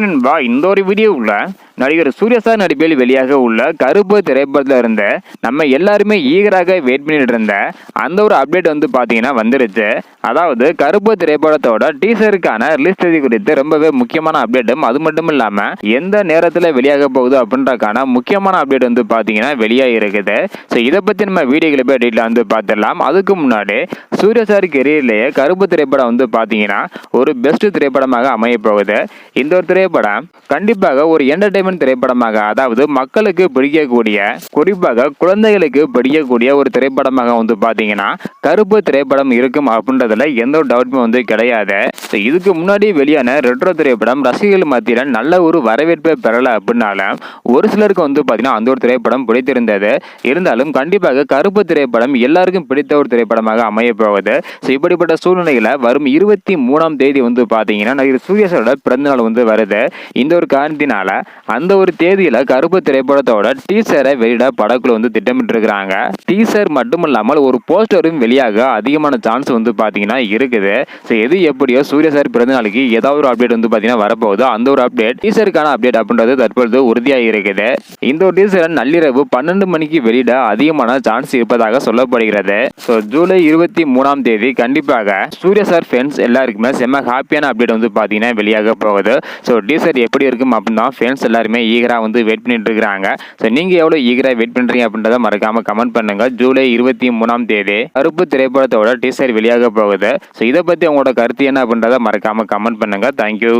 நண்பா, இந்த ஒரு வீடியோவுல நடிகர் சூர்யா சார் நடிப்பில் வெளியாக உள்ள கருப்பு திரைப்படத்துல இருந்த நம்ம எல்லாருமே ஈகராக வெயிட் பண்ணிட்டு இருந்த அந்த ஒரு அப்டேட் வந்து பாத்தீங்கன்னா வந்துருச்சு. அதாவது கருப்பு திரைப்படத்தோட டீசருக்கான ரிலீஸ் தேதி குறித்து ரொம்பவே முக்கியமான அப்டேட்டும், அது மட்டும் இல்லாம எந்த நேரத்துல வெளியாக போகுது அப்படின்றக்கான முக்கியமான அப்டேட் வந்து பாத்தீங்கன்னா வெளியாக இருக்குது. ஸோ இதை பத்தி நம்ம வீடியோக்களை போய் டீட்டெயிலாக வந்து பார்த்துடலாம். அதுக்கு முன்னாடி சூர்யா சார் கெரியர்லேயே கருப்பு திரைப்படம் வந்து பாத்தீங்கன்னா ஒரு பெஸ்ட் திரைப்படமாக அமைய போகுது. இந்த ஒரு திரைப்படம் கண்டிப்பாக ஒரு என்டர்டைன்மெண்ட் திரைப்படமாக, அதாவது மக்களுக்கு பிடிக்கக்கூடிய, குறிப்பாக குழந்தைகளுக்கு பிடிக்கக்கூடிய ஒரு திரைப்படமாக வந்து பாத்தீங்கன்னா கருப்பு திரைப்படம் இருக்கும் அப்படின்றதுல எந்த ஒரு டவுட்டுமே வந்து கிடையாது. இதுக்கு முன்னாடி வெளியான ரெட்ரோ திரைப்படம் ரசிகர்கள் மத்தியில நல்ல ஒரு வரவேற்பை பெறல அப்படின்னாலும் ஒரு சிலருக்கு வந்து பாத்தீங்கன்னா அந்த ஒரு திரைப்படம் பிடித்திருந்தது. இருந்தாலும் கண்டிப்பாக கருப்பு திரைப்படம் எல்லாருக்கும் பிடித்த ஒரு திரைப்படமாக அமைய போகுது. இப்படிப்பட்ட சூழ்நிலையில வரும் 23ஆம் தேதி வந்து பாத்தீங்கன்னா நடிகர் சூர்யா சாரோட பிறந்தநாள் வந்து வருது. இந்த ஒரு காரணத்தினால அந்த ஒரு தேதியில கருப்பு திரைப்படத்தோட டீசரை வெளியிட படக்குழு வந்து திட்டமிட்டு இருக்கிறாங்க. டீசர் மட்டும் இல்லாமல் ஒரு போஸ்டரும் வெளியாக அதிகமான சான்ஸ் வந்து பாத்தீங்கன்னா இருக்குது. எது எப்படியோ சூர்யா சார் பிறந்த நாளைக்கு ஏதாவது ஒரு அப்டேட் வந்து பாத்தீங்கன்னா வரப்போகுது. அந்த ஒரு அப்டேட் டீசருக்கான அப்டேட் அப்படின்றது தற்பொழுது உறுதியாக இருக்குது. இந்த ஒரு டீசரை நள்ளிரவு 12 மணிக்கு வெளியிட அதிகமான சான்ஸ் இருப்பதாக சொல்லப்படுகிறது. ஜூலை 23ஆம் தேதி கண்டிப்பாக சூர்யா சார் ஃபேன்ஸ் எல்லாருக்குமே செம்ம ஹாப்பியான அப்டேட் வந்து பாத்தீங்கன்னா வெளியாக போகுது. டீசர் எப்படி இருக்கும் அப்படின்னு தான் ஃபேன்ஸ் எல்லாருமே ஈகரா வந்து வெயிட் பண்ணிட்டு இருக்காங்க. நீங்க எவ்வளவு ஈகரா வெயிட் பண்றீங்க அப்படின்றத மறக்காம கமெண்ட் பண்ணுங்க. ஜூலை 23ஆம் தேதி கருப்பு திரைப்படத்தோட டீசர் வெளியாக போகுது. இதை பத்தி உங்களோட கருத்து என்ன அப்படின்றத மறக்காம கமெண்ட் பண்ணுங்க. தேங்க்யூ.